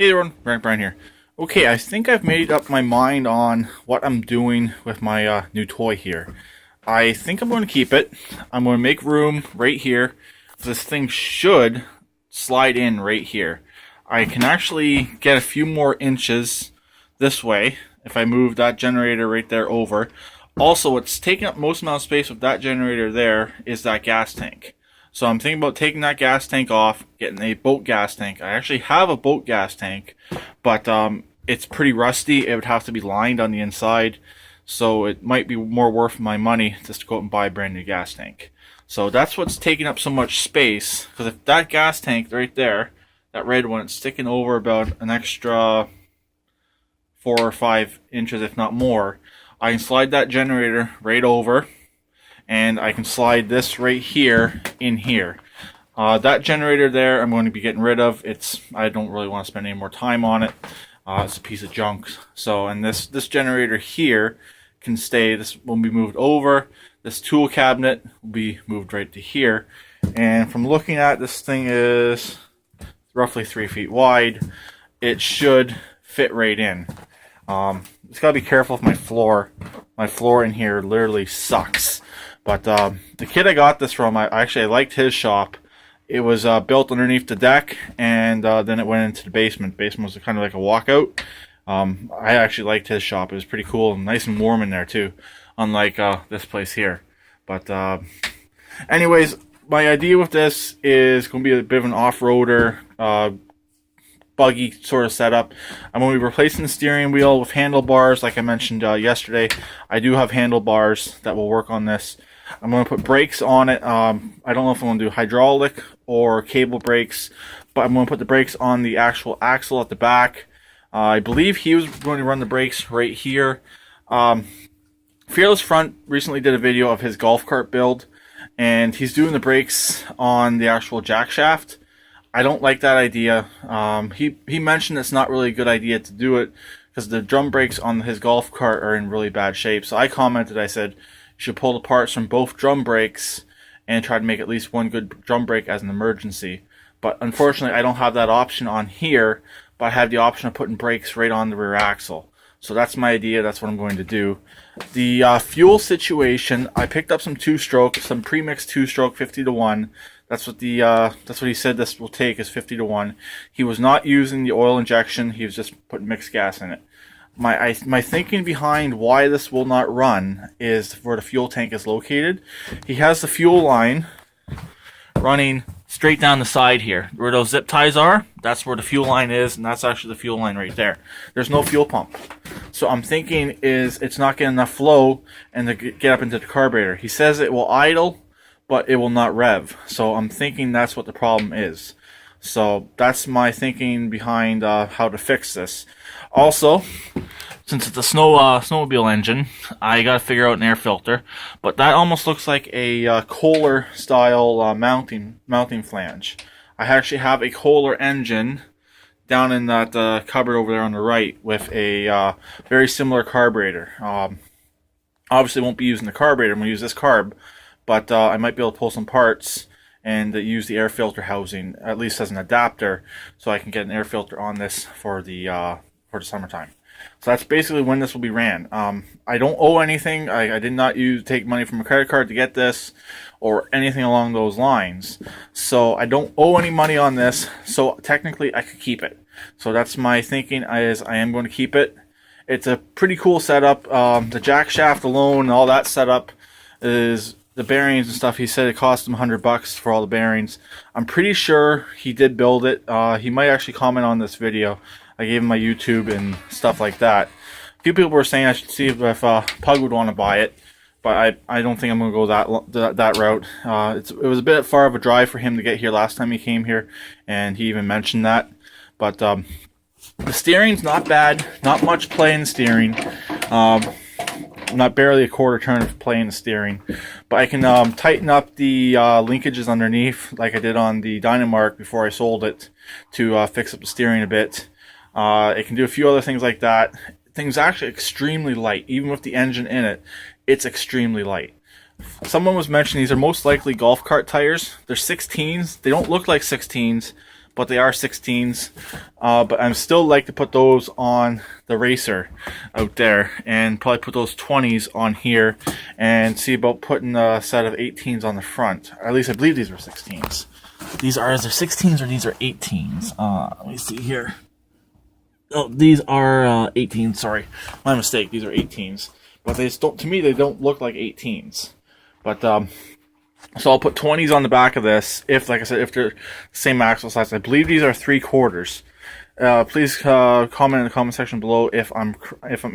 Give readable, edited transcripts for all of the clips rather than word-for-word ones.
Hey everyone, Brian here. Okay, I think I've made up my mind on what I'm doing with my new toy here. I think I'm going to keep it. I'm going to make room right here. This thing should slide in right here. I can actually get a few more inches this way if I move that generator right there over. Also, what's taking up most amount of space with that generator there is that gas tank. So I'm thinking about taking that gas tank off, getting a boat gas tank. I actually have a boat gas tank, but it's pretty rusty. It would have to be lined on the inside, so it might be more worth my money just to go out and buy a brand new gas tank. So that's what's taking up so much space, because if that gas tank right there, that red one, it's sticking over about an extra 4 or 5 inches, if not more, I can slide that generator right over, and I can slide this right here in here. That generator there I'm going to be getting rid of. I don't really want to spend any more time on it. It's a piece of junk. So, and this generator here can stay. This will be moved over. This tool cabinet will be moved right to here. And from looking at this thing is roughly 3 feet wide. It should fit right in. Just gotta be careful with my floor. My floor in here literally sucks. But the kid I got this from, I liked his shop. It was built underneath the deck, and then it went into the basement. The basement was kind of like a walkout. I actually liked his shop. It was pretty cool and nice and warm in there too, unlike this place here. But anyways, my idea with this is going to be a bit of an off-roader, buggy sort of setup. I'm going to be replacing the steering wheel with handlebars, like I mentioned yesterday. I do have handlebars that will work on this. I'm going to put brakes on it. I don't know if I'm going to do hydraulic or cable brakes, but I'm going to put the brakes on the actual axle at the back. I believe he was going to run the brakes right here. Fearless Front recently did a video of his golf cart build, and he's doing the brakes on the actual jack shaft. I don't like that idea. He mentioned it's not really a good idea to do it because the drum brakes on his golf cart are in really bad shape. So I commented, I said, you should pull the parts from both drum brakes and try to make at least one good drum brake as an emergency. But unfortunately, I don't have that option on here, but I have the option of putting brakes right on the rear axle. So that's my idea. That's what I'm going to do. The fuel situation, I picked up some two-stroke, some pre-mixed two-stroke 50-to-1. That's what he said this will take, is 50-to-1. He was not using the oil injection. He was just putting mixed gas in it. My thinking behind why this will not run is where the fuel tank is located. He has the fuel line running straight down the side here. Where those zip ties are, that's where the fuel line is, and that's actually the fuel line right there. There's no fuel pump. So I'm thinking is it's not getting enough flow and to get up into the carburetor. He says it will idle, but it will not rev. So I'm thinking that's what the problem is. So that's my thinking behind how to fix this. Also, since it's a snowmobile engine, I gotta figure out an air filter. But that almost looks like a Kohler style mounting flange. I actually have a Kohler engine down in that cupboard over there on the right with a very similar carburetor. Obviously won't be using the carburetor, I'm going to use this carb, but I might be able to pull some parts and use the air filter housing, at least as an adapter, so I can get an air filter on this for the summertime. So that's basically when this will be ran. I don't owe anything. I did not take money from a credit card to get this or anything along those lines. So I don't owe any money on this. So technically I could keep it. So that's my thinking, is I am going to keep it. It's a pretty cool setup. The jack shaft alone and all that setup is the bearings and stuff. He said it cost him $100 for all the bearings. I'm pretty sure he did build it. He might actually comment on this video. I gave him my YouTube and stuff like that. A few people were saying I should see if Pug would want to buy it, but I don't think I'm going to go that route. It was a bit far of a drive for him to get here last time he came here, and he even mentioned that. But the steering's not bad. Not much play in the steering. Not barely a quarter turn of play in the steering. But I can tighten up the linkages underneath like I did on the Dynamark before I sold it to fix up the steering a bit. It can do a few other things like that. Thing's actually extremely light. Even with the engine in it, it's extremely light. Someone was mentioning these are most likely golf cart tires. They're 16s. They don't look like 16s, but they are 16s. But I'm still like to put those on the racer out there, and probably put those 20s on here, and see about putting a set of 18s on the front. Or at least I believe these were 16s. These are either 16s or these are 18s. Let me see here. Oh, these are 18s. Sorry, my mistake. These are 18s, but they just don't. To me, they don't look like 18s. But so I'll put 20s on the back of this. If, like I said, if they're the same axle size, I believe these are 3/4. Please comment in the comment section below if I'm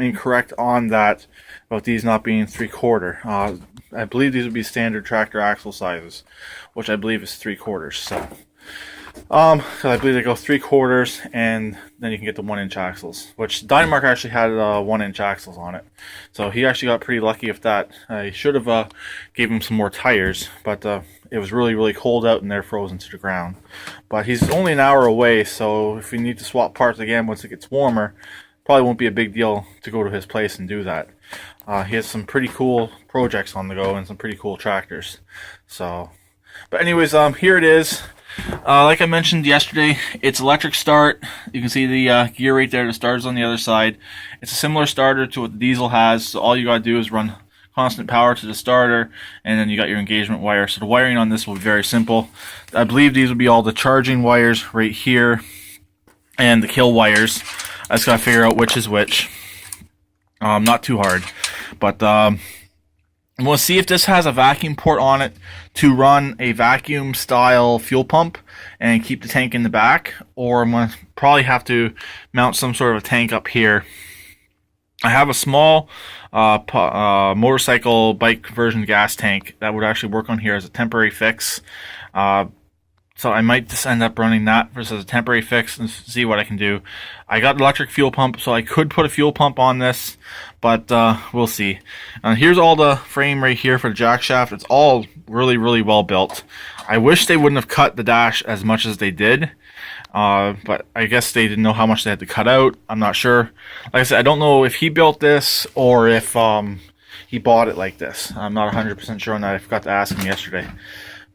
incorrect on that, about these not being 3/4. I believe these would be standard tractor axle sizes, which I believe is 3/4. So. So I believe they go 3/4, and then you can get the 1-inch axles, which Dynamark actually had 1-inch axles on it. So he actually got pretty lucky with that. I should have gave him some more tires, but it was really, really cold out and they're frozen to the ground. But he's only an hour away, so if we need to swap parts again once it gets warmer, probably won't be a big deal to go to his place and do that. He has some pretty cool projects on the go and some pretty cool tractors. So, but anyways, here it is. Like I mentioned yesterday, it's electric start. You can see the gear right there. The starter's on the other side. It's a similar starter to what the diesel has. So all you gotta do is run constant power to the starter, and then you got your engagement wire. So the wiring on this will be very simple. I believe these will be all the charging wires right here, and the kill wires. I just gotta figure out which is which. Not too hard, but we'll see if this has a vacuum port on it to run a vacuum style fuel pump and keep the tank in the back, or I'm going to probably have to mount some sort of a tank up here. I have a small motorcycle bike conversion gas tank that would actually work on here as a temporary fix. So I might just end up running that versus a temporary fix and see what I can do. I got an electric fuel pump, so I could put a fuel pump on this, but we'll see. Here's all the frame right here for the jack shaft. It's all really, really well built. I wish they wouldn't have cut the dash as much as they did, but I guess they didn't know how much they had to cut out. I'm not sure. Like I said, I don't know if he built this or if he bought it like this. I'm not 100% sure on that. I forgot to ask him yesterday.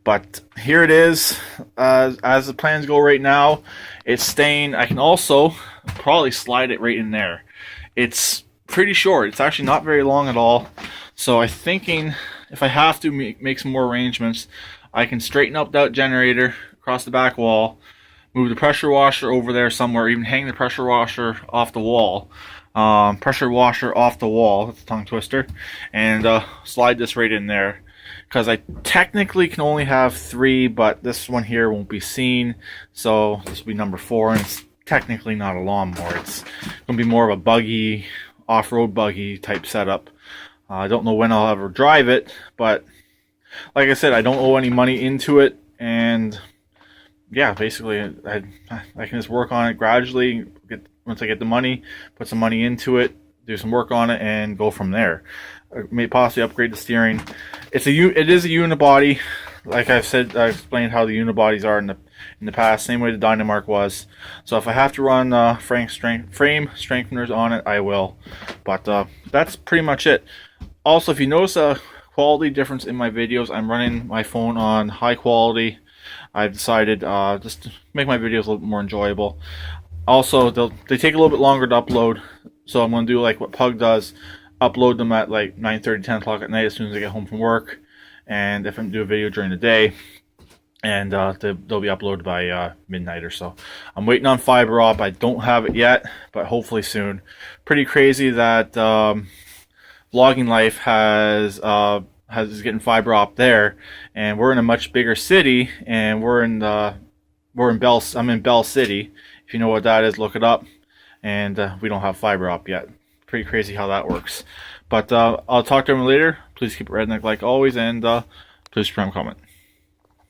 But here it is, as the plans go right now. It's staying. I can also probably slide it right in there. It's pretty short. It's actually not very long at all. So I'm thinking if I have to make some more arrangements, I can straighten up that generator across the back wall, move the pressure washer over there somewhere, even hang the pressure washer off the wall. That's a tongue twister. And slide this right in there. Because I technically can only have 3, but this one here won't be seen, so this will be number 4, and it's technically not a lawnmower. It's going to be more of a buggy, off-road buggy type setup. I don't know when I'll ever drive it, but like I said, I don't owe any money into it, and yeah, basically I can just work on it gradually. Once I get the money, put some money into it, do some work on it, and go from there. May possibly upgrade the steering. It is a unibody. Like I've said, I explained how the unibodies are in the past, same way the Dynamark was. So if I have to run frame strengtheners on it, I will. But that's pretty much it. Also, if you notice a quality difference in my videos, I'm running my phone on high quality. I've decided just to make my videos a little bit more enjoyable. Also, they take a little bit longer to upload, so I'm going to do like what Pug does. Upload them at like 9:30, 10 o'clock at night as soon as I get home from work. And if I do a video during the day, and they'll be uploaded by midnight or so. I'm waiting on fiber op. I don't have it yet, but hopefully soon. Pretty crazy that Vlogging Life is getting fiber op there, and we're in a much bigger city, and I'm in Bell City. If you know what that is, look it up. And we don't have fiber op yet. Pretty crazy how that works. But I'll talk to everyone later. Please keep it redneck like always, and please comment.